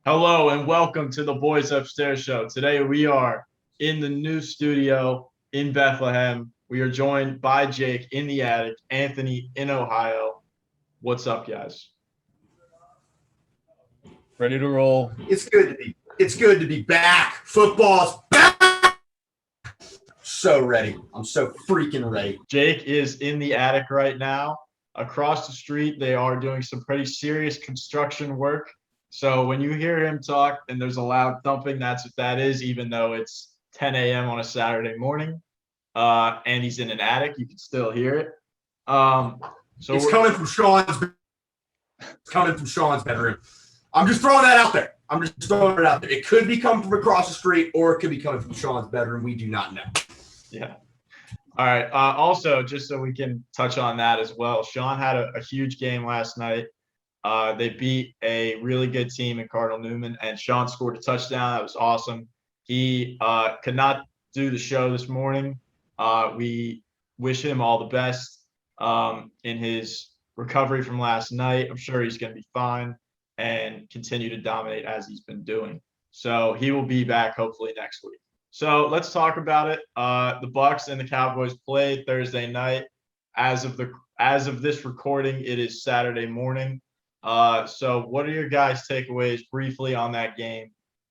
Hello and welcome to the Boys Upstairs Show. Today we are in the new studio in Bethlehem. We are joined by Jake in the attic, Anthony in Ohio. What's up, guys? Ready to roll. It's good to be back. Football's back. So ready. I'm so freaking ready. Jake is in the attic right now. Across the street, they are doing some pretty serious construction work. So when you hear him talk and there's a loud thumping, that's what that is, even though it's 10 a.m. on a Saturday morning. And he's in an attic. You can still hear it. Um, so It's coming from Sean's bedroom. I'm just throwing that out there. I'm just throwing it out there. It could be coming from across the street, or it could be coming from Sean's bedroom. We do not know. Yeah. All right. Also, just so we can touch on that as well, Sean had a huge game last night. They beat a really good team in Cardinal Newman, and Sean scored a touchdown. That was awesome. He could not do the show this morning. We wish him all the best in his recovery from last night. I'm sure he's going to be fine and continue to dominate as he's been doing. So he will be back hopefully next week. So let's talk about it. The Bucks and the Cowboys played Thursday night. As of this recording, it is Saturday morning. So what are your guys' takeaways briefly on that game?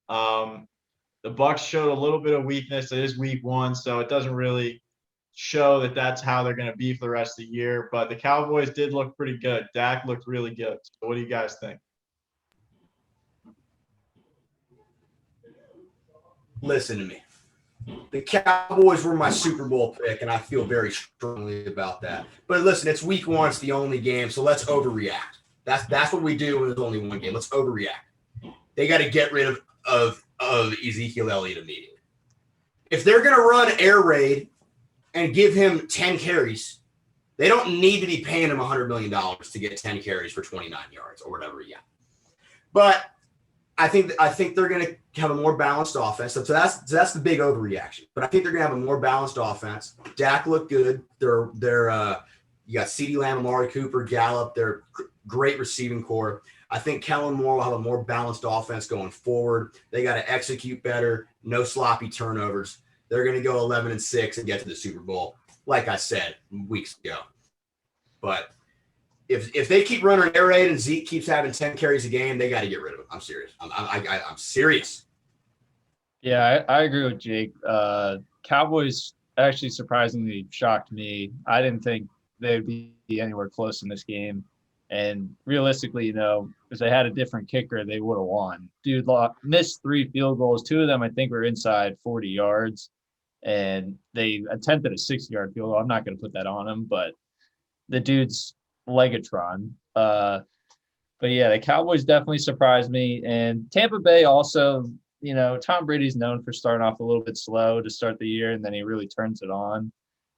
The Bucks showed a little bit of weakness. It is week one, so it doesn't really show that that's how they're going to be for the rest of the year. But the Cowboys did look pretty good. Dak looked really good. So what do you guys think? Listen to me. The Cowboys were my Super Bowl pick, and I feel very strongly about that. But listen, it's week one. It's the only game, so let's overreact. That's what we do when there's only one game. Let's overreact. They got to get rid of Ezekiel Elliott immediately. If they're going to run air raid and give him 10 carries, they don't need to be paying him $100 million to get 10 carries for 29 yards or whatever. Yeah, but I think they're going to have a more balanced offense. So that's the big overreaction. But I think they're going to have a more balanced offense. Dak looked good. They're you got CeeDee Lamb, Amari Cooper, Gallup. They're great receiving core. I think Kellen Moore will have a more balanced offense going forward. They got to execute better. No sloppy turnovers. They're going to go 11-6 and get to the Super Bowl, like I said weeks ago. But if they keep running air raid and Zeke keeps having 10 carries a game, they got to get rid of him. I'm serious. I'm serious. Yeah, I agree with Jake. Cowboys actually surprisingly shocked me. I didn't think they would be anywhere close in this game. And realistically, if they had a different kicker, they would have won. Dude missed 3 field goals. 2 of them, I think, were inside 40 yards. And they attempted a 60-yard field goal. I'm not going to put that on him, but the dude's Legatron. But yeah, the Cowboys definitely surprised me. And Tampa Bay also, Tom Brady's known for starting off a little bit slow to start the year, and then he really turns it on.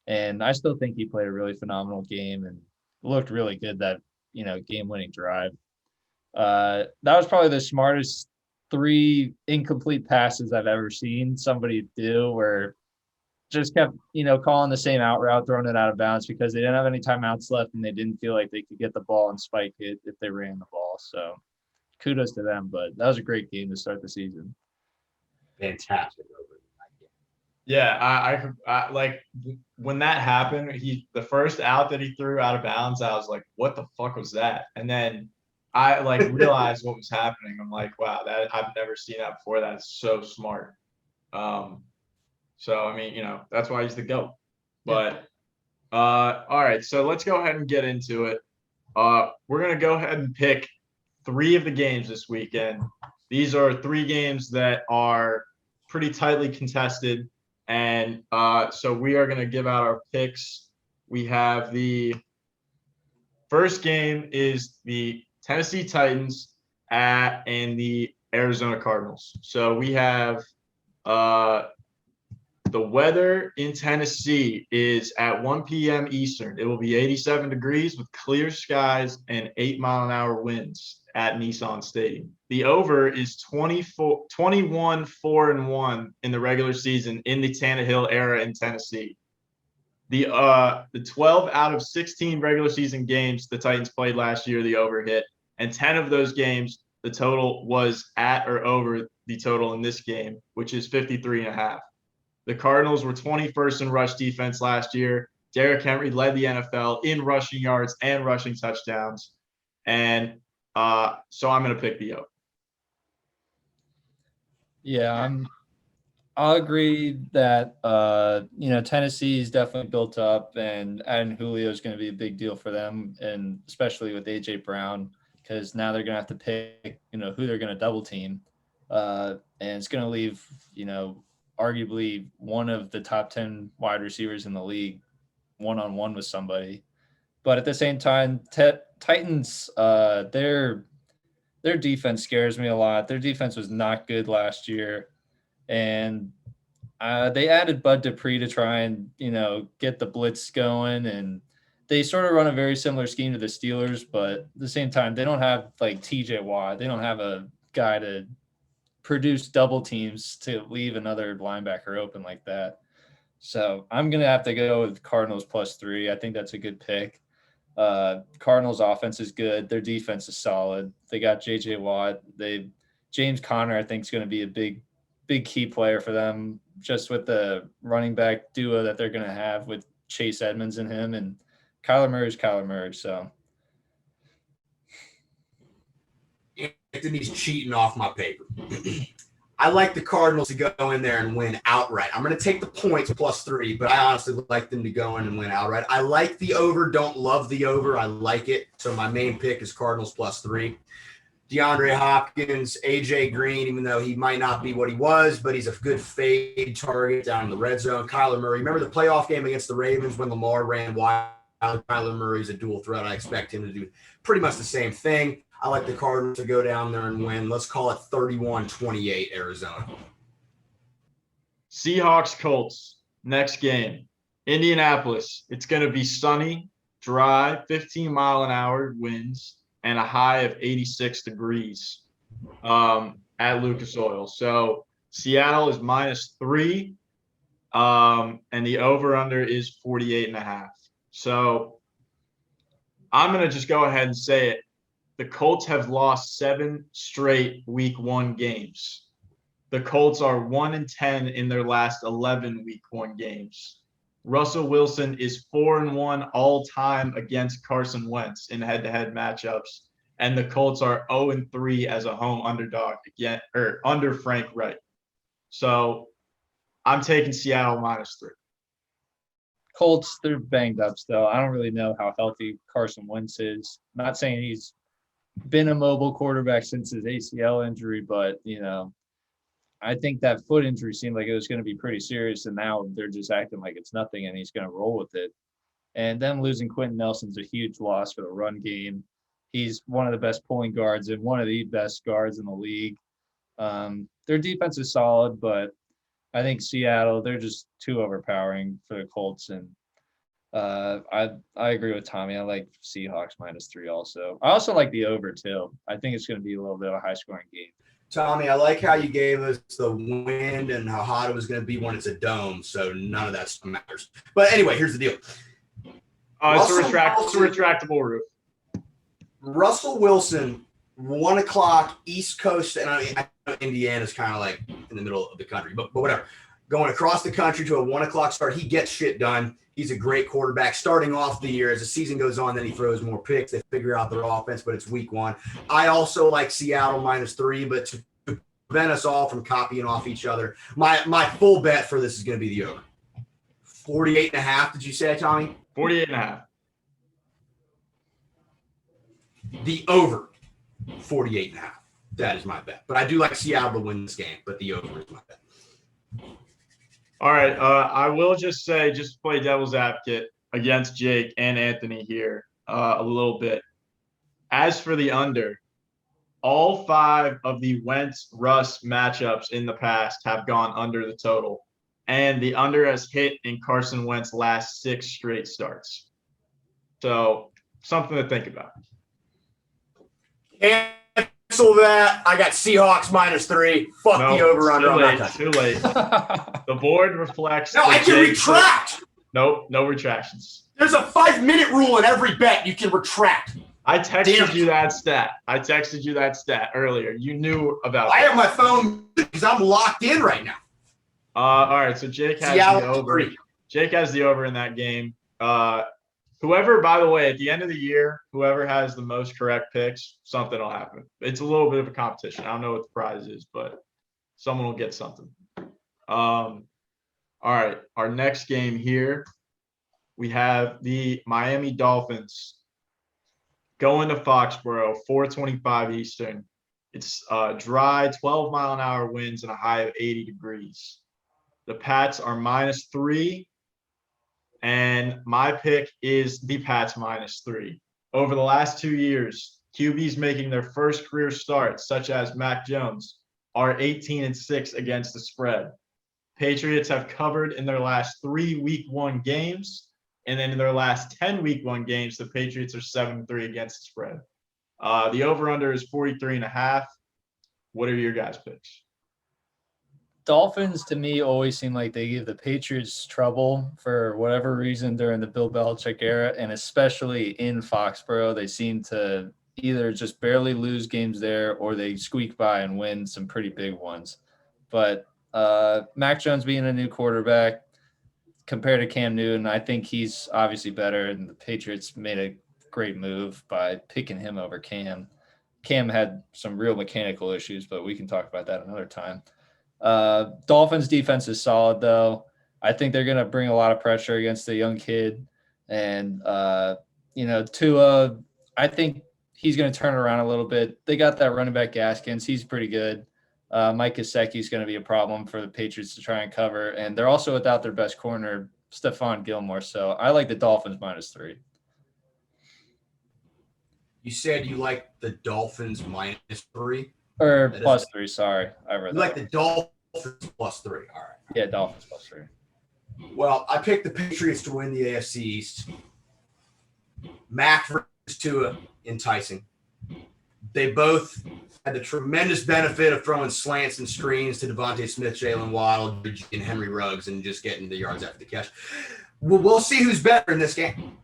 And I still think he played a really phenomenal game and looked really good that, game-winning drive. That was probably the smartest 3 incomplete passes I've ever seen somebody do, where just kept, calling the same out route, throwing it out of bounds because they didn't have any timeouts left and they didn't feel like they could get the ball and spike it if they ran the ball. So kudos to them, but that was a great game to start the season. Fantastic. Yeah, I like when that happened. The first out that he threw out of bounds, I was like, "What the fuck was that?" And then I realized what was happening. I'm like, "Wow, that I've never seen that before. That is so smart." So I mean, that's why he's the GOAT. But all right, so let's go ahead and get into it. We're gonna go ahead and pick 3 of the games this weekend. These are 3 games that are pretty tightly contested. And so we are going to give out our picks. We have the first game is the Tennessee Titans and the Arizona Cardinals. So we have the weather in Tennessee is at 1 p.m. Eastern. It will be 87 degrees with clear skies and 8-mile-an-hour winds at Nissan Stadium. The over is 21-4-1 in the regular season in the Tannehill era in Tennessee. The 12 out of 16 regular season games the Titans played last year, the over hit, and 10 of those games the total was at or over the total in this game, which is 53.5. The Cardinals were 21st in rush defense last year. Derrick Henry led the NFL in rushing yards and rushing touchdowns. And so I'm going to pick the over. Yeah, I'll agree that Tennessee is definitely built up, and adding Julio is going to be a big deal for them, and especially with AJ Brown, because now they're going to have to pick who they're going to double team, and it's going to leave arguably one of the top 10 wide receivers in the league one-on-one with somebody. But at the same time, Titans, their defense scares me a lot. Their defense was not good last year. And they added Bud Dupree to try and, get the blitz going. And they sort of run a very similar scheme to the Steelers, but at the same time, they don't have like TJ Watt. They don't have a guy to produce double teams to leave another linebacker open like that. So I'm going to have to go with Cardinals +3. I think that's a good pick. Cardinals offense is good. Their defense is solid. They got JJ Watt. James Conner, I think, is going to be a big key player for them, just with the running back duo that they're going to have with Chase Edmonds and him, and Kyler Murray's Kyler Murray. So Anthony's cheating off my paper. I like the Cardinals to go in there and win outright. I'm going to take the points +3, but I honestly would like them to go in and win outright. I like the over, don't love the over. I like it. So my main pick is Cardinals +3. DeAndre Hopkins, AJ Green, even though he might not be what he was, but he's a good fade target down in the red zone. Kyler Murray. Remember the playoff game against the Ravens when Lamar ran wild? Kyler Murray's a dual threat. I expect him to do pretty much the same thing. I like the Cardinals to go down there and win. Let's call it 31-28 Arizona. Seahawks Colts, next game. Indianapolis. It's going to be sunny, dry, 15-mile-an-hour winds, and a high of 86 degrees at Lucas Oil. So Seattle is -3, and the over-under is 48.5. So I'm going to just go ahead and say it. The Colts have lost 7 straight Week 1 games. The Colts are 1-10 in their last 11 Week 1 games. Russell Wilson is 4-1 all time against Carson Wentz in head-to-head matchups, and the Colts are 0-3 as a home underdog again, or under Frank Reich. So I'm taking Seattle -3. Colts, they're banged up still. I don't really know how healthy Carson Wentz is. I'm not saying he's been a mobile quarterback since his ACL injury, but I think that foot injury seemed like it was going to be pretty serious, and now they're just acting like it's nothing, and he's going to roll with it. And them losing Quentin Nelson's a huge loss for the run game. He's one of the best pulling guards and one of the best guards in the league. Their defense is solid, but I think Seattle, they're just too overpowering for the Colts. And I agree with Tommy. I like Seahawks -3 also. I also like the over too. I think it's going to be a little bit of a high-scoring game. Tommy, I like how you gave us the wind and how hot it was going to be when it's a dome, so none of that stuff matters. But anyway, here's the deal. It's a retractable roof. Russell Wilson, 1 o'clock East Coast, and I know Indiana's kind of like in the middle of the country, but whatever. Going across the country to a 1 o'clock start, he gets shit done. He's a great quarterback. Starting off the year, as the season goes on, then he throws more picks. They figure out their offense, but it's Week 1. I also like Seattle -3, but to prevent us all from copying off each other, my full bet for this is going to be the over. 48.5, did you say, Tommy? 48.5. The over, 48.5. That is my bet. But I do like Seattle to win this game, but the over is my bet. All right. I will just say, just to play devil's advocate against Jake and Anthony here a little bit. As for the under, all 5 of the Wentz-Russ matchups in the past have gone under the total, and the under has hit in Carson Wentz's last 6 straight starts. So something to think about. Cancel that. I got Seahawks -3. Fuck the over-under. Too late. The board reflects. No, I can retract. Nope, no retractions. There's a 5-minute rule in every bet you can retract. I texted Damn it. you that stat. I texted you that stat earlier. You knew about I that. have my phone because I'm locked in right now. All right, so Jake has Seattle the over. 3. Jake has the over in that game. Whoever, by the way, at the end of the year, whoever has the most correct picks, something will happen. It's a little bit of a competition. I don't know what the prize is, but someone will get something. All right, our next game here, we have the Miami Dolphins going to Foxborough, 4:25 Eastern. It's dry, 12-mile-an-hour winds and a high of 80 degrees. The Pats are -3, and my pick is the Pats -3. Over the last 2 years, QBs making their first career starts, such as Mac Jones, are 18-6 against the spread. Patriots have covered in their last 3 Week 1 games, and then in their last 10 Week 1 games, the Patriots are 7-3 against the spread. The over/under is 43.5. What are your guys' picks? Dolphins, to me, always seem like they give the Patriots trouble for whatever reason during the Bill Belichick era, and especially in Foxborough. They seem to either just barely lose games there or they squeak by and win some pretty big ones. But Mac Jones being a new quarterback compared to Cam Newton, I think he's obviously better, and the Patriots made a great move by picking him over Cam. Cam had some real mechanical issues, but we can talk about that another time. Dolphins defense is solid, though. I think they're going to bring a lot of pressure against the young kid. And, Tua, I think he's going to turn it around a little bit. They got that running back Gaskins. He's pretty good. Mike Gesicki is going to be a problem for the Patriots to try and cover. And they're also without their best corner, Stephon Gilmore. So I like the Dolphins -3. You said you like the Dolphins -3? Or +3, sorry. I read You that. like the Dolphins +3. All right. Yeah, Dolphins +3. Well, I picked the Patriots to win the AFC East. Mac versus Tua, enticing. They both had the tremendous benefit of throwing slants and screens to Devontae Smith, Jalen Waddle, and Henry Ruggs, and just getting the yards after the catch. We'll see who's better in this game.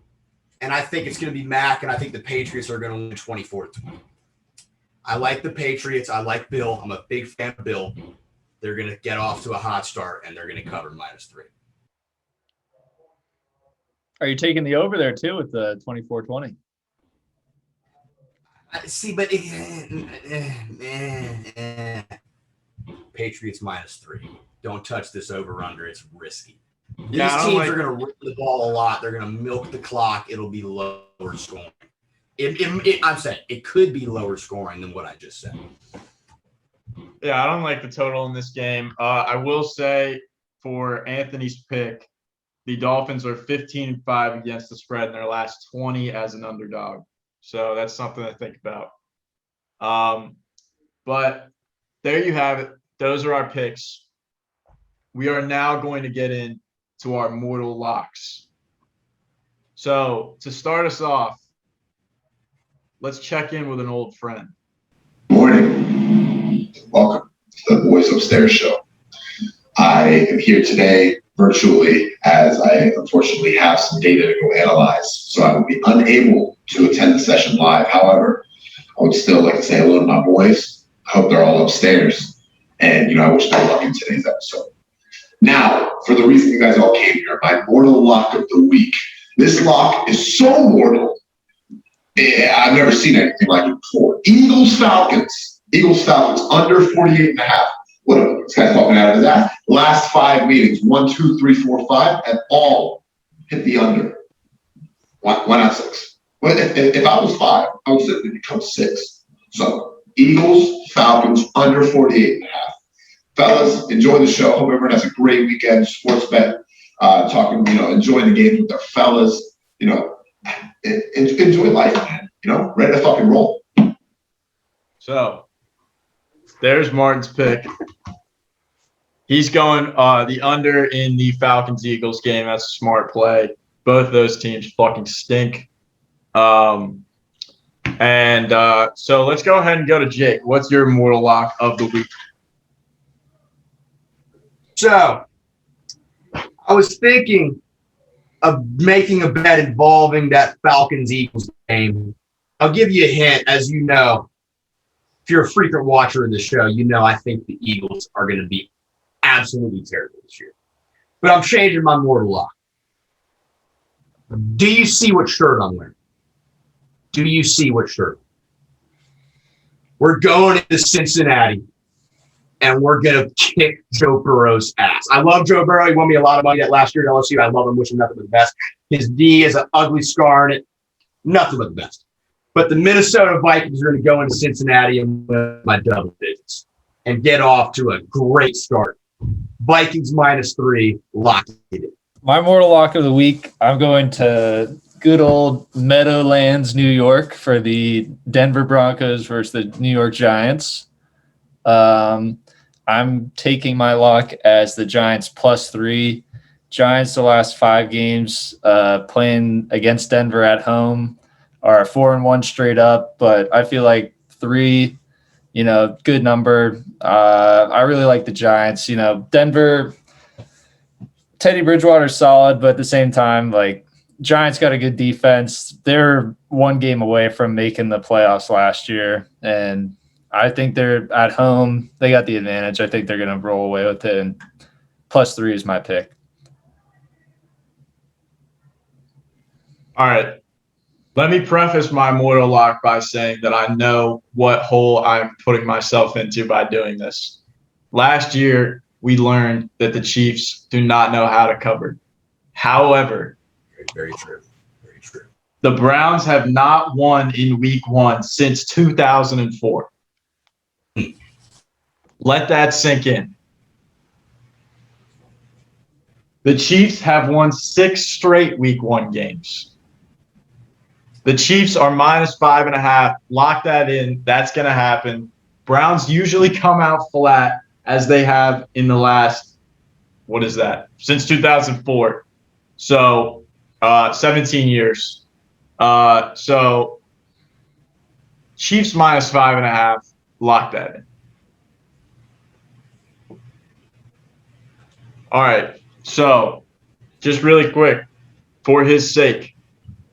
And I think it's going to be Mac, and I think the Patriots are going to win 24-20. I like the Patriots. I like Bill. I'm a big fan of Bill. They're going to get off to a hot start, and they're going to cover -3. Are you taking the over there, too, with the 24-20? See, but Patriots -3. Don't touch this over/under. It's risky. These teams are going to run the ball a lot. They're going to milk the clock. It'll be lower scoring. I'm saying it could be lower scoring than what I just said. Yeah, I don't like the total in this game. I will say for Anthony's pick, the Dolphins are 15-5 against the spread in their last 20 as an underdog. So that's something to think about. But there you have it. Those are our picks. We are now going to get into our mortal locks. So to start us off, let's check in with an old friend. Morning. Welcome to the Boys Upstairs show. I am here today virtually as I unfortunately have some data to go analyze, so I will be unable to attend the session live. However, I would still like to say hello to my boys. I hope they're all upstairs, and I wish them luck in today's episode. Now, for the reason you guys all came here, my mortal lock of the week. This lock is so mortal. I've never seen anything like it before. Eagles-Falcons. Eagles-Falcons under 48.5. What are this guy's talking out of his ass? Last 5 meetings, 1, 2, 3, 4, 5, and all hit the under. Why not 6? Well, if I was 5, I would simply become 6. So Eagles, Falcons under 48.5. Fellas, enjoy the show. Hope everyone has a great weekend. Sports bet, talking, enjoying the games with their fellas. Enjoy life, man. Ready to fucking roll. So there's Martin's pick. He's going the under in the Falcons-Eagles game. That's a smart play. Both of those teams fucking stink. So let's go ahead and go to Jake. What's your mortal lock of the week? So I was thinking of making a bet involving that Falcons-Eagles game, I'll give you a hint. As you know, if you're a frequent watcher of the show, you know I think the Eagles are going to be absolutely terrible this year. But I'm changing my mortal lock. Do you see what shirt I'm wearing? Do you see what shirt? We're going into Cincinnati, and we're going to kick Joe Burrow's ass. I love Joe Burrow. He won me a lot of money that last year at LSU. I love him. Wish him nothing but the best. His knee is an ugly scar in it. Nothing but the best. But the Minnesota Vikings are going to go into Cincinnati and win by double digits and get off to a great start. Vikings -3, lock it in. My mortal lock of the week, I'm going to good old Meadowlands, New York for the Denver Broncos versus the New York Giants. I'm taking my lock as the Giants +3. Giants the last 5 games playing against Denver at home are 4-1 straight up, but I feel like 3, good number. I really like the Giants. Denver, Teddy Bridgewater's solid, but at the same time, like, Giants got a good defense. They're 1 game away from making the playoffs last year, and I think they're at home. They got the advantage. I think they're going to roll away with it, and +3 is my pick. All right. Let me preface my mortal lock by saying that I know what hole I'm putting myself into by doing this. Last year, we learned that the Chiefs do not know how to cover. However, very true. Very true. The Browns have not won in week 1 since 2004. Let that sink in. The Chiefs have won 6 straight week 1 games. The Chiefs are -5.5. Lock that in. That's going to happen. Browns usually come out flat as they have in the last, since 2004. So 17 years. So Chiefs -5.5. Lock that in. All right. So just really quick, for his sake,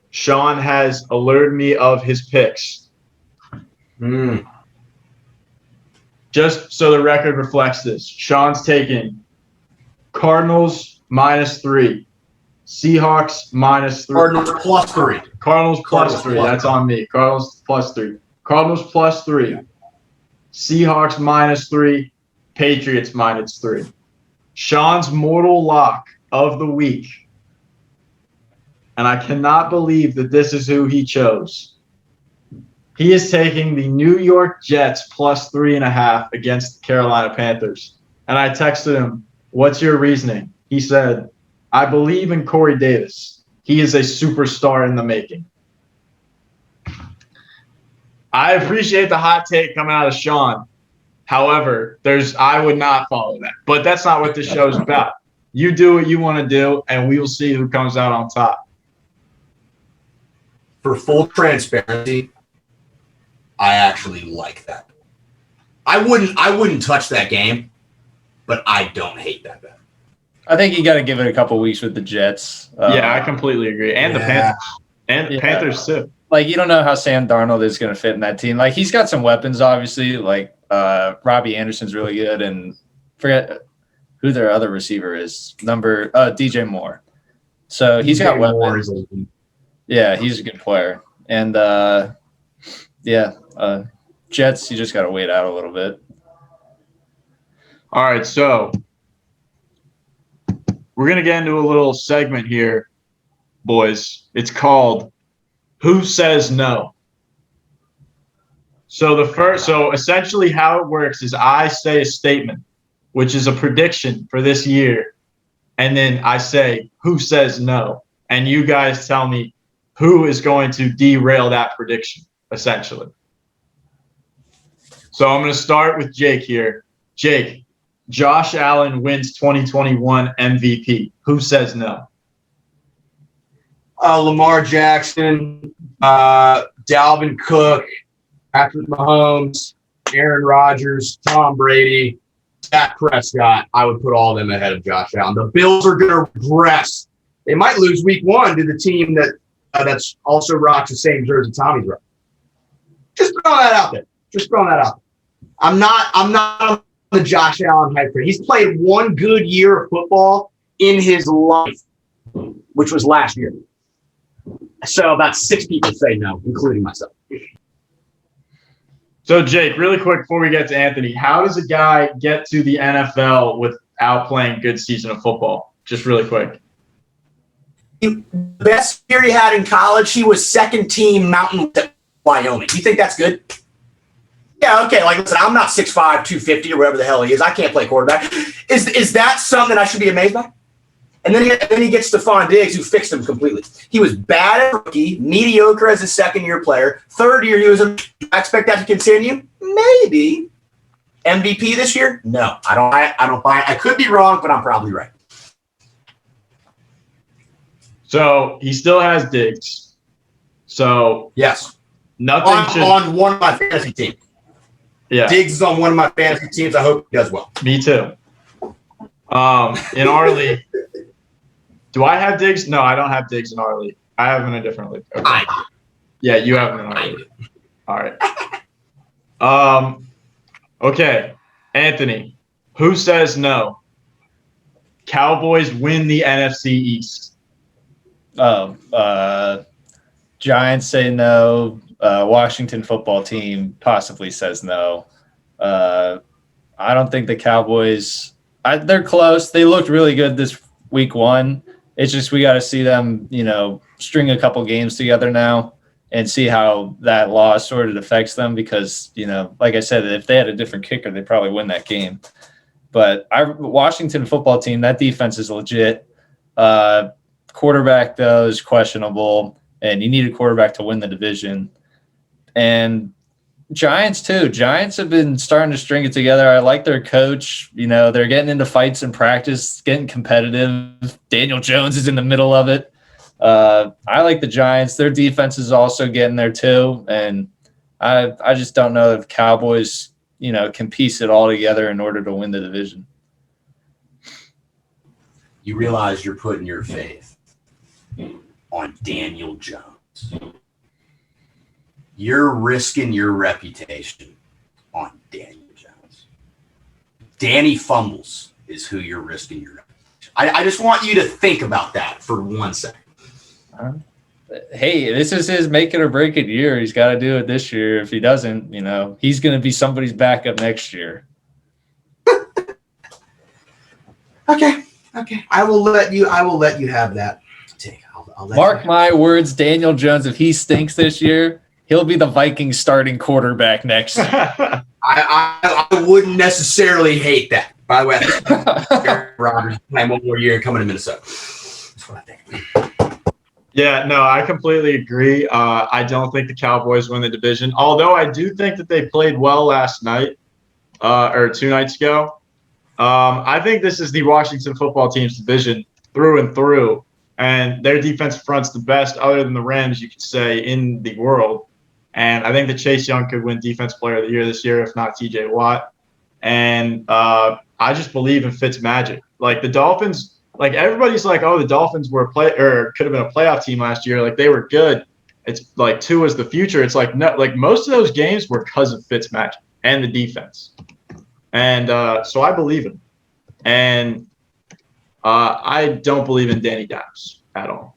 Sean has alerted me of his picks. Just so the record reflects this, Sean's taking Cardinals -3, Seahawks -3. Cardinals +3. Cardinals +3. That's on me. Cardinals +3. Cardinals +3. Seahawks -3. Patriots -3. Sean's mortal lock of the week. And I cannot believe that this is who he chose. He is taking the New York Jets +3.5 against the Carolina Panthers. And I texted him, "What's your reasoning?" He said, "I believe in Corey Davis. He is a superstar in the making." I appreciate the hot take coming out of Sean. However, I would not follow that. But that's not what this show is about. You do what you want to do, and we will see who comes out on top. For full transparency, I actually like that. I wouldn't touch that game, but I don't hate that bet. I think you got to give it a couple weeks with the Jets. Yeah, I completely agree. And the Panthers. And the Panthers, too. Like, you don't know how Sam Darnold is going to fit in that team. Like, he's got some weapons, obviously. Like, Robbie Anderson's really good. And forget who their other receiver is. DJ Moore. So he's got weapons. Yeah, he's a good player. And, Jets, you just got to wait out a little bit. All right, so we're going to get into a little segment here, boys. It's called Who Says No? So essentially how it works is I say a statement, which is a prediction for this year, and then I say, who says no? And you guys tell me who is going to derail that prediction, essentially. So I'm going to start with Jake here. Jake, Josh Allen wins 2021 MVP. Who says no? Lamar Jackson, Dalvin Cook, Patrick Mahomes, Aaron Rodgers, Tom Brady, Dak Prescott. I would put all of them ahead of Josh Allen. The Bills are going to regress. They might lose week 1 to the team that's also rocks the same jersey Tommy's rocking. Just throwing that out there. I'm not on the Josh Allen hype train. He's played one good year of football in his life, which was last year. So about 6 people say no, including myself. So, Jake, really quick before we get to Anthony, how does a guy get to the NFL without playing good season of football? Just really quick. The best year he had in college, he was second team Mountain West at Wyoming. You think that's good? Yeah, okay. Like, listen, I'm not 6'5", 250 or whatever the hell he is. I can't play quarterback. Is that something I should be amazed by? And then he gets Stephon Diggs, who fixed him completely. He was bad as a rookie, mediocre as a second-year player. Third year, I expect that to continue? Maybe. MVP this year? No, I don't buy it. I could be wrong, but I'm probably right. So he still has Diggs. So yes, nothing on one of my fantasy teams. Yeah, Diggs is on one of my fantasy teams. I hope he does well. Me too. In our league, do I have Diggs? No, I don't have Diggs in our league. I have him in a different league. Okay. Yeah, you have him in our league. All right. Okay, Anthony. Who says no? Cowboys win the NFC East. Giants say no. Washington football team possibly says no. I don't think the Cowboys. They're close. They looked really good this week 1. It's just we got to see them, string a couple games together now and see how that loss sort of affects them because, like I said, if they had a different kicker, they'd probably win that game. But Washington football team, that defense is legit. Quarterback, though, is questionable, and you need a quarterback to win the division. And Giants, too. Giants have been starting to string it together. I like their coach. They're getting into fights in practice, getting competitive. Daniel Jones is in the middle of it. I like the Giants. Their defense is also getting there, too. And I just don't know if Cowboys, can piece it all together in order to win the division. You realize you're putting your faith on Daniel Jones. You're risking your reputation on Daniel Jones. Danny Fumbles is who you're risking your reputation. I just want you to think about that for 1 second. Hey, this is his make it or break it year. He's got to do it this year. If he doesn't, he's going to be somebody's backup next year. Okay. I will let you have that. I'll let Mark my words, Daniel Jones, if he stinks this year, he'll be the Vikings starting quarterback next year. I wouldn't necessarily hate that. By the way, Aaron Rodgers playing 1 more year coming to Minnesota. That's what I think. Yeah, no, I completely agree. I don't think the Cowboys win the division, although I do think that they played well last night or 2 nights ago. I think this is the Washington football team's division through and through, and their defensive front's the best, other than the Rams, you could say, in the world. And I think that Chase Young could win Defense Player of the Year this year, if not T.J. Watt. And I just believe in Fitzmagic. Like the Dolphins. Like everybody's like, oh, the Dolphins were could have been a playoff team last year. Like they were good. It's like Tua is the future. It's like no, like most of those games were because of Fitzmagic and the defense. And so I believe him. And I don't believe in Danny Dimes at all.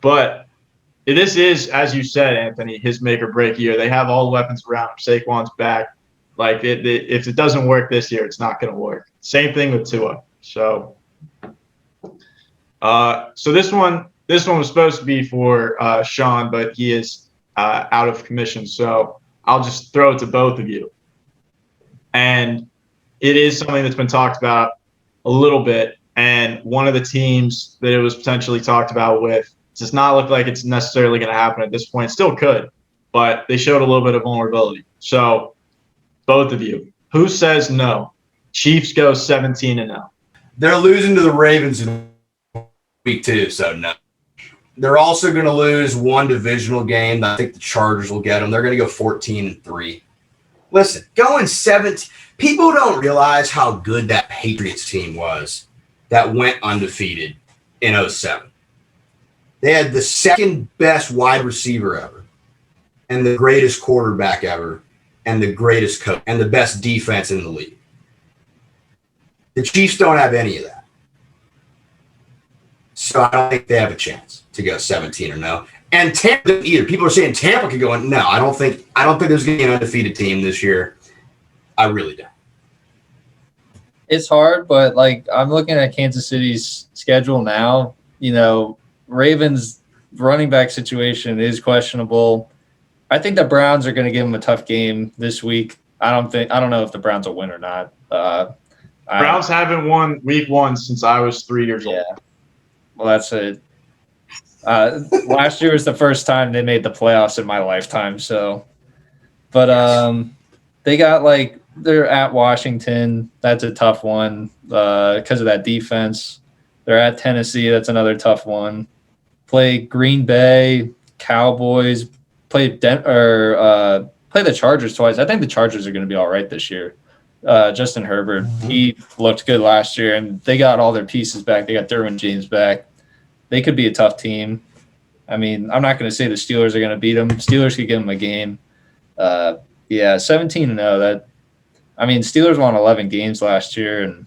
But this is, as you said, Anthony, his make or break year. They have all the weapons around him. Saquon's back. Like if it doesn't work this year, it's not going to work. Same thing with Tua. So this one was supposed to be for Sean, but he is out of commission. So I'll just throw it to both of you. And it is something that's been talked about a little bit. And one of the teams that it was potentially talked about with does not look like it's necessarily going to happen at this point. Still could, but they showed a little bit of vulnerability. So both of you, who says no? Chiefs go 17-0. They're losing to the Ravens in week 2, so no. They're also going to lose one divisional game. I think the Chargers will get them. They're going to go 14-3. Listen, going 17. People don't realize how good that Patriots team was that went undefeated in 07. They had the second best wide receiver ever. and the greatest quarterback ever and the greatest coach and the best defense in the league. The Chiefs don't have any of that. So I don't think they have a chance to go 17-0. And Tampa doesn't either. People are saying Tampa could go in. No, I don't think there's going to be an undefeated team this year. I really don't. It's hard, but like I'm looking at Kansas City's schedule now. You know, Ravens running back situation is questionable. I think the Browns are going to give them a tough game this week. I don't know if the Browns will win or not. Browns haven't won week 1 since I was 3 years old. Yeah. Well, that's it. Last year was the first time they made the playoffs in my lifetime. So, but they got they're at Washington. That's a tough one because of that defense. They're at Tennessee. That's another tough one. Play Green Bay, Cowboys. Play the Chargers twice. I think the Chargers are going to be all right this year. Justin Herbert, he looked good last year, and they got all their pieces back. They got Derwin James back. They could be a tough team. I mean, I'm not going to say the Steelers are going to beat them. Steelers could give them a game. 17-0. Steelers won 11 games last year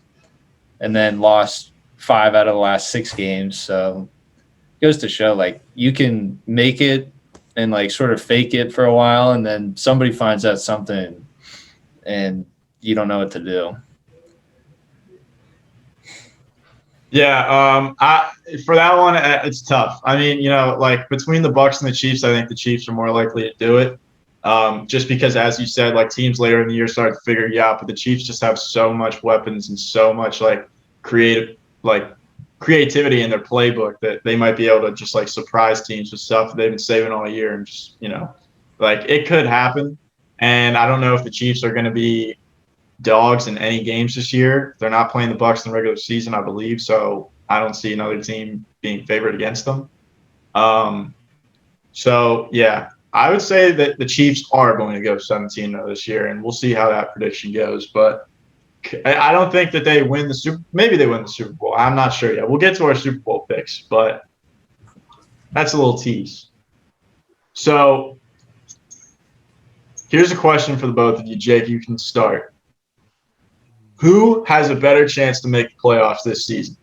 and then lost 5 out of the last 6 games. So it goes to show you can make it and sort of fake it for a while, and then somebody finds out something and you don't know what to do. Yeah, for that one, it's tough. I mean, between the Bucs and the Chiefs, I think the Chiefs are more likely to do it. Just because, as you said, teams later in the year start to figure you out, but the Chiefs just have so much weapons and so much creativity in their playbook that they might be able to just surprise teams with stuff that they've been saving all year, and just it could happen. And I don't know if the Chiefs are going to be dogs in any games this year. They're not playing the Bucs in the regular season, I believe, so I don't see another team being favored against them. So yeah, I would say that the Chiefs are going to go 17-0 this year, and we'll see how that prediction goes. But I don't think that they win the Super. Maybe they win the Super Bowl. I'm not sure yet. We'll get to our Super Bowl picks, but that's a little tease. So here's a question for the both of you. Jake, you can start. Who has a better chance to make the playoffs this season?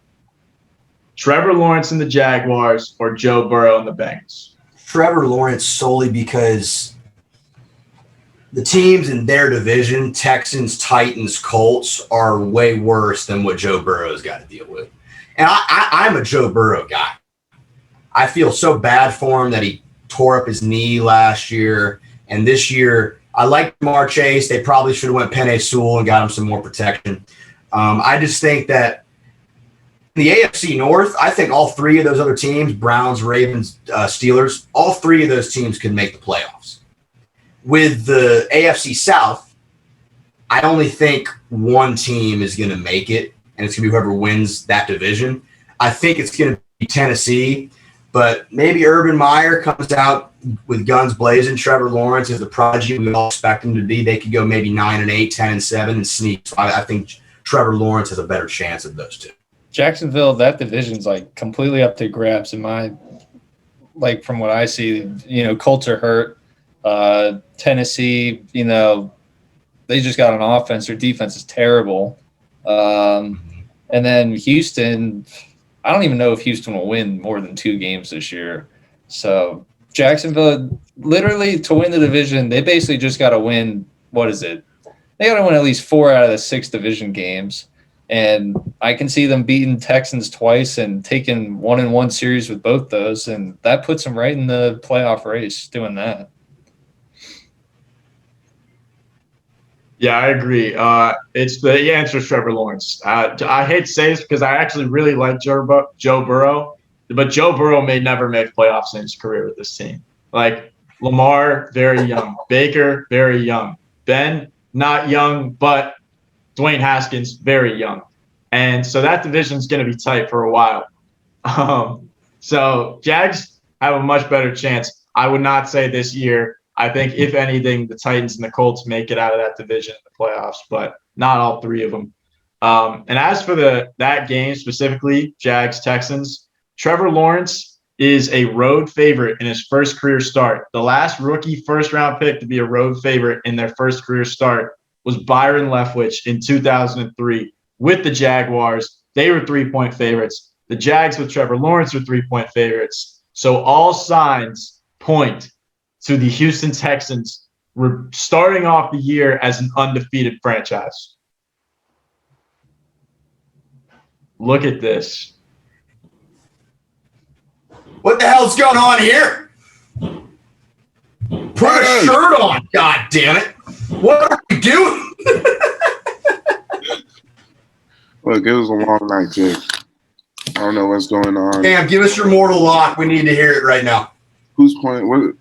Trevor Lawrence and the Jaguars or Joe Burrow and the Bengals? Trevor Lawrence, solely because the teams in their division, Texans, Titans, Colts, are way worse than what Joe Burrow's got to deal with. And I'm a Joe Burrow guy. I feel so bad for him that he tore up his knee last year. And this year, I like Jamar Chase. They probably should have went Penei Sewell and got him some more protection. I just think that in the AFC North, I think all 3 of those other teams, Browns, Ravens, Steelers, all 3 of those teams could make the playoffs. With the AFC South, I only think one team is going to make it, and it's going to be whoever wins that division. I think it's going to be Tennessee, but maybe Urban Meyer comes out with guns blazing. Trevor Lawrence is the prodigy we all expect him to be. They could go maybe 9-8, 10-7, and sneak. So I think Trevor Lawrence has a better chance of those 2. Jacksonville, that division's completely up to grabs in my from what I see. Colts are hurt. Tennessee, they just got an offense. Their defense is terrible. And then Houston, I don't even know if Houston will win more than 2 games this year. So Jacksonville, literally to win the division, they basically just got to win. What is it? They got to win at least 4 out of the 6 division games. And I can see them beating Texans twice and taking 1-1 series with both those. And that puts them right in the playoff race doing that. Yeah, I agree. It's the answer is Trevor Lawrence. I hate to say this because I actually really like Joe Burrow, but Joe Burrow may never make playoffs in his career with this team. Lamar, very young. Baker, very young. Ben, not young, but Dwayne Haskins, very young. And so that division is going to be tight for a while. So Jags have a much better chance. I would not say this year. I think, if anything, the Titans and the Colts make it out of that division in the playoffs, but not all 3 of them. And as for that game specifically, Jags-Texans, Trevor Lawrence is a road favorite in his first career start. The last rookie first-round pick to be a road favorite in their first career start was Byron Leftwich in 2003 with the Jaguars. They were 3-point favorites. The Jags with Trevor Lawrence were 3-point favorites. So all signs point to the Houston Texans starting off the year as an undefeated franchise. Look at this. What the hell's going on here? Put a shirt on, god damn it. What are we doing? Look, it was a long night, Jake. I don't know what's going on. Cam, give us your mortal lock. We need to hear it right now. Who's playing? What?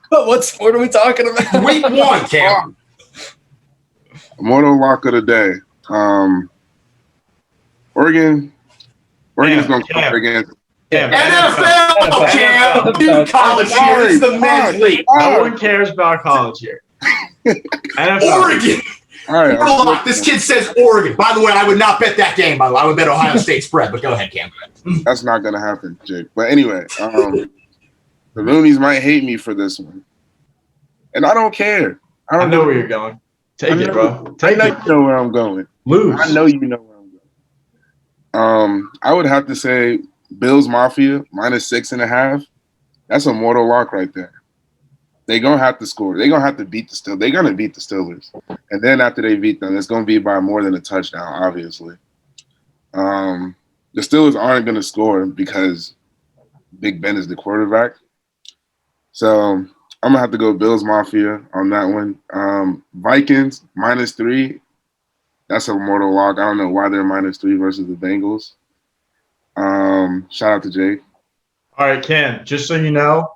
What sport are we talking about? Week 1, Cam. Mortal lock of the day. Oregon's going to come against NFL, Cam. Dude, college here. It's the men's league. No one cares about college here. NFL. Oregon. All right. Lock. This kid says Oregon. By the way, I would not bet that game, by the way. I would bet Ohio State spread, but go ahead, Cam. That's not going to happen, Jake. But anyway, the Loonies might hate me for this one. And I don't care. I know where you're going. Take it, bro. Take it. You know where I'm going. Lose. I know you know where I'm going. I would have to say Bills Mafia -6.5. That's a mortal lock right there. They're going to have to score. They're going to have to beat the Steelers. They're going to beat the Steelers. And then after they beat them, it's going to be by more than a touchdown, obviously. The Steelers aren't going to score because Big Ben is the quarterback. So I'm going to have to go Bills Mafia on that one. Vikings -3. That's a mortal lock. I don't know why they're -3 versus the Bengals. Shout out to Jake. All right, Ken, just so you know,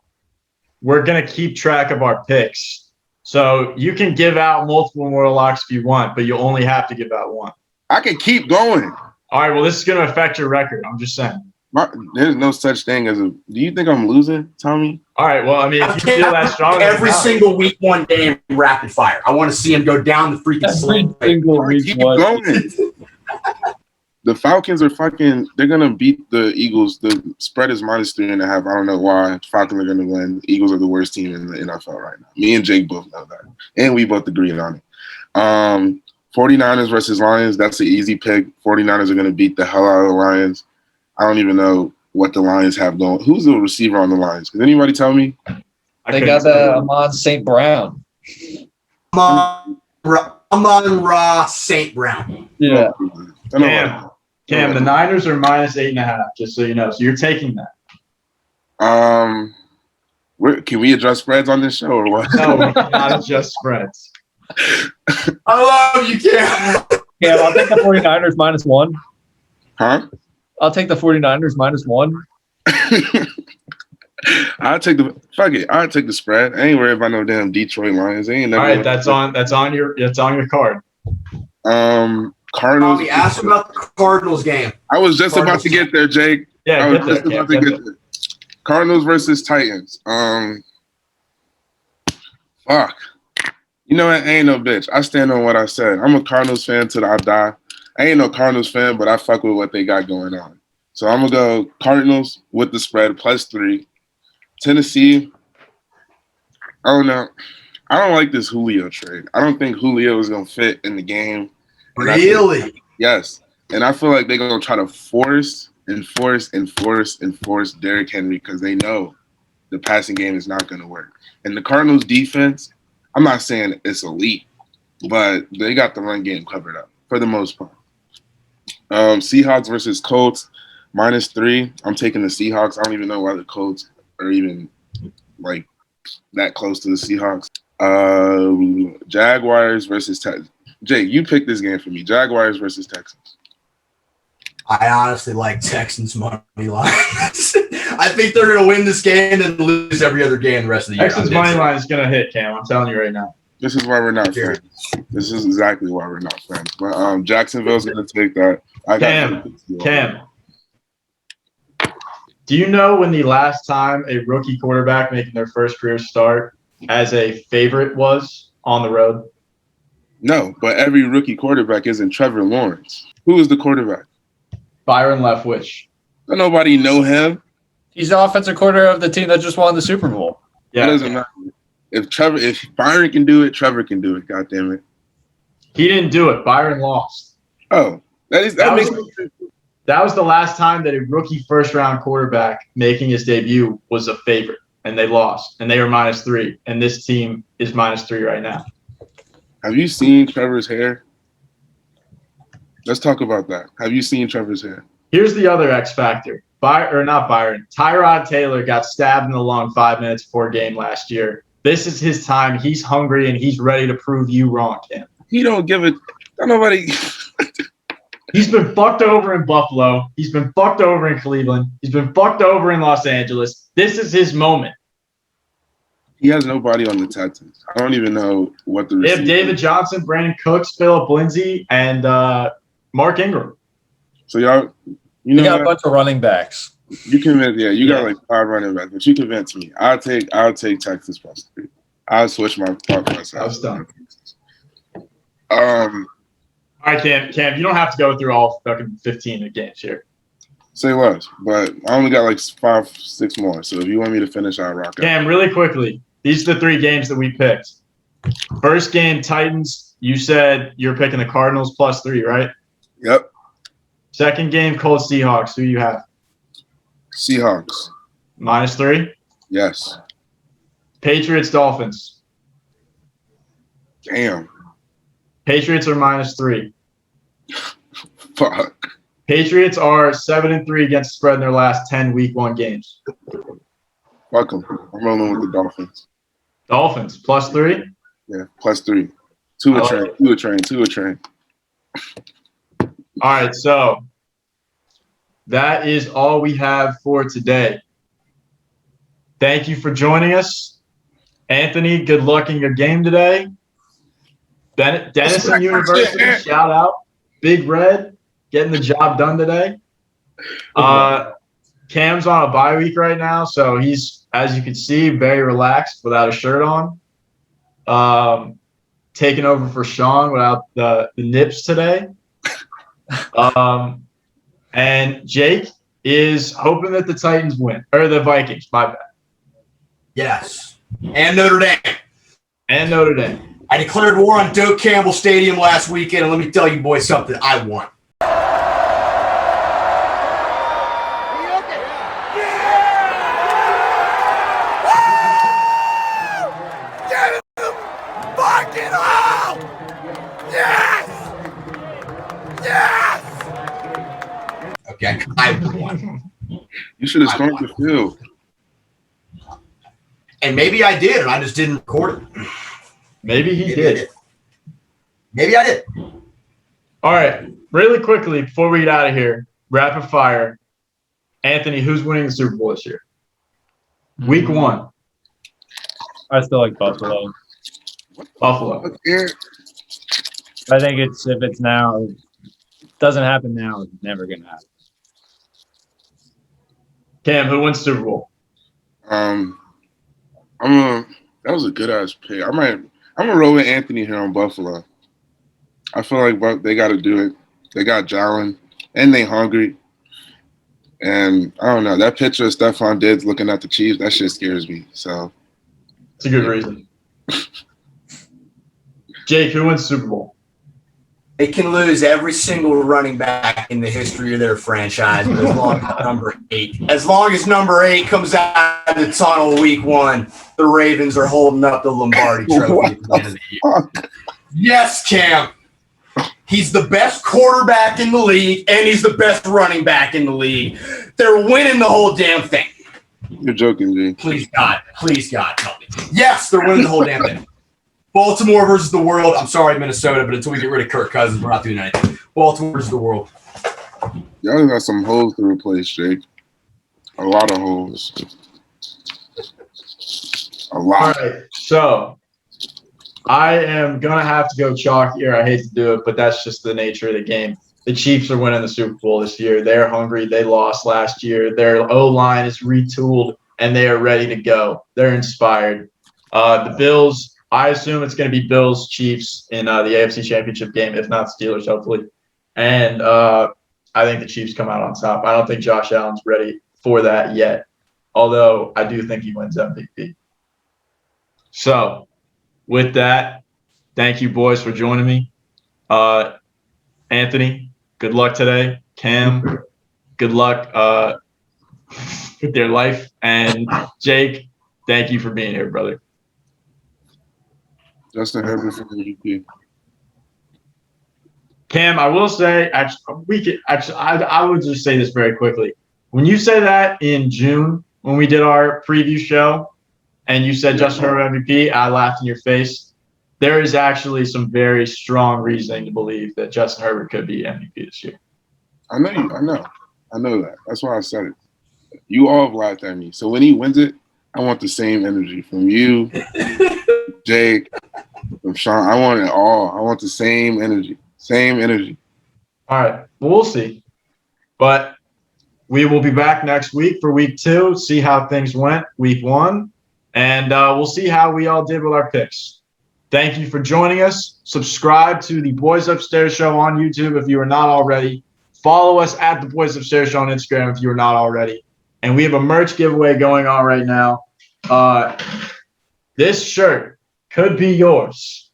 we're going to keep track of our picks. So you can give out multiple mortal locks if you want, but you only have to give out one. I can keep going. All right, well, this is going to affect your record. I'm just saying. There's no such thing as a – do you think I'm losing, Tommy? All right, well, I mean, if you feel that strong. Every single week 1 game rapid fire. I want to see him go down the freaking Every single week Keep one. going. The Falcons are fucking – they're going to beat the Eagles. The spread is -3.5. I don't know why. Falcons are going to win. The Eagles are the worst team in the NFL right now. Me and Jake both know that. And we both agreed on it. 49ers versus Lions, that's an easy pick. 49ers are going to beat the hell out of the Lions. I don't even know what the Lions have going. Who's the receiver on the Lions? Can anybody tell me? They got the Amon St. Brown. Amon-Ra St. Brown. Yeah. Cam, the Niners are -8.5, just so you know. So you're taking that. Can we adjust spreads on this show or what? No, we cannot adjust spreads. I love you, Cam. Yeah, I'll take the 49ers -1. Huh? I'll take the 49ers -1. I'll take the spread. I ain't worried about no damn Detroit Lions. All right, that's on your card. Cardinals. Tommy, ask about the Cardinals game. I was just about to get there, Jake. Yeah, get there. Cardinals versus Titans. Fuck. You know what? I ain't no bitch. I stand on what I said. I'm a Cardinals fan till I die. I ain't no Cardinals fan, but I fuck with what they got going on. So I'm going to go Cardinals with the spread +3. Tennessee, I don't know. I don't like this Julio trade. I don't think Julio is going to fit in the game. Really? Yes. And I feel like they're going to try to force Derrick Henry because they know the passing game is not going to work. And the Cardinals defense, I'm not saying it's elite, but they got the run game covered up for the most part. Seahawks versus Colts, -3. I'm taking the Seahawks. I don't even know why the Colts are even like that close to the Seahawks. Jaguars versus Texans. Jake, you pick this game for me. Jaguars versus Texans. I honestly like Texans money line. I think they're going to win this game and lose every other game the rest of the year. Texans money line is going to hit, Cam. I'm telling you right now. This is why we're not friends. This is exactly why we're not friends. But Jacksonville's going to take that. Cam, do you know when the last time a rookie quarterback making their first career start as a favorite was on the road? No, but every rookie quarterback isn't Trevor Lawrence. Who is the quarterback? Byron Leftwich. Don't nobody know him. He's the offensive coordinator of the team that just won the Super Bowl. It doesn't matter. If Byron can do it, Trevor can do it. God damn it. He didn't do it. Byron lost. Oh, that makes sense. That was the last time that a rookie first-round quarterback making his debut was a favorite, and they lost, and they were -3, and this team is -3 right now. Have you seen Trevor's hair? Let's talk about that. Have you seen Trevor's hair? Here's the other X factor. Tyrod Taylor got stabbed in the lung 5 minutes before game last year. This is his time. He's hungry, and he's ready to prove you wrong, Cam. He don't give a – nobody – He's been fucked over in Buffalo. He's been fucked over in Cleveland. He's been fucked over in Los Angeles. This is his moment. He has nobody on the Texans. I don't even know what the – They have David Johnson, Brandon Cooks, Phillip Lindsay, and Mark Ingram. So y'all – You got a bunch of running backs. You convinced, you got like 5 running backs, but you convinced me. I'll take Texas +3. I'll switch my thought process. I was done. All right, Cam, you don't have to go through all fucking 15 games here. Say less, but I only got like 5, 6 more. So if you want me to finish, I'll rock out. Cam, really quickly, these are the 3 games that we picked. First game, Titans. You said you're picking the Cardinals +3, right? Yep. Second game, Colts Seahawks. Who you have? Seahawks. -3? Yes. Patriots Dolphins. Damn. Patriots are -3. Fuck. Patriots are 7-3 against the spread in their last 10 week 1 games. Fuck them. I'm rolling with the Dolphins. Dolphins +3? Yeah, +3. Two a train. All right, so that is all we have for today. Thank you for joining us. Anthony, good luck in your game today. Denison University, shout out. Big Red, getting the job done today. Cam's on a bye week right now, so he's, as you can see, very relaxed without a shirt on. Taking over for Sean without the nips today. And Jake is hoping that the Titans win, or the Vikings, my bad. Yes. And Notre Dame. I declared war on Doak Campbell Stadium last weekend, and let me tell you boys something. I won. Okay, I won. You should have stormed the field. And maybe I did, and I just didn't record it. Maybe he did. Maybe I did. All right, really quickly before we get out of here, rapid fire. Anthony, who's winning the Super Bowl this year? Week 1. I still like Buffalo. Buffalo. I think if it's now, doesn't happen now, it's never gonna happen. Cam, who wins Super Bowl? That was a good ass pick. I'm gonna roll with Anthony here on Buffalo. I feel like they got to do it. They got Jalen, and they hungry. And I don't know, that picture of Stephon Diggs looking at the Chiefs, that shit scares me. So it's a good reason. Jake, who wins Super Bowl? They can lose every single running back in the history of their franchise, but as long as number 8 comes out of the tunnel week 1, the Ravens are holding up the Lombardi Trophy at the end of the year. Yes, Cam. He's the best quarterback in the league, and he's the best running back in the league. They're winning the whole damn thing. You're joking, G. Please, God, help me. Yes, they're winning the whole damn thing. Baltimore versus the world. I'm sorry, Minnesota, but until we get rid of Kirk Cousins, we're not doing anything. Baltimore versus the world. Y'all got some holes to replace, Jake. A lot of holes. A lot. All right, so I am going to have to go chalk here. I hate to do it, but that's just the nature of the game. The Chiefs are winning the Super Bowl this year. They're hungry. They lost last year. Their O-line is retooled, and they are ready to go. They're inspired. The Bills, I assume it's going to be Bills, Chiefs in the AFC Championship game, if not Steelers, hopefully. And I think the Chiefs come out on top. I don't think Josh Allen's ready for that yet, although I do think he wins MVP. So, with that, thank you, boys, for joining me. Anthony, good luck today. Cam, good luck with their life. And Jake, thank you for being here, brother. Justin Herbert for MVP. Cam, I will say, I would just say this very quickly. When you say that in June, when we did our preview show, and you said Justin Herbert MVP, I laughed in your face. There is actually some very strong reasoning to believe that Justin Herbert could be MVP this year. I know that. That's why I said it. You all have laughed at me. So when he wins it, I want the same energy from you, Jake, from Sean. I want it all. I want the same energy. Same energy. All right. Well, we'll see. But we will be back next week for week 2, see how things went week 1, and we'll see how we all did with our picks. Thank you for joining us. Subscribe to the Boys Upstairs Show on YouTube if you are not already. Follow us at the Boys Upstairs Show on Instagram if you are not already. And we have a merch giveaway going on right now. This shirt could be yours.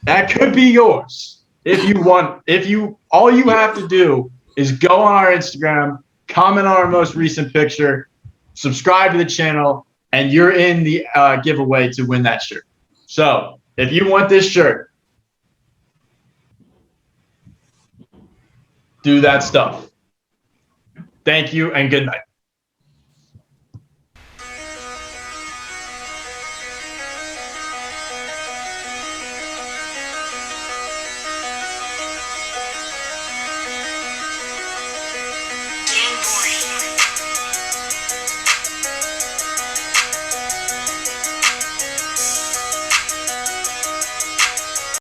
That could be yours if you want. All you have to do is go on our Instagram, comment on our most recent picture, subscribe to the channel, and you're in the giveaway to win that shirt. So if you want this shirt, do that stuff. Thank you and good night.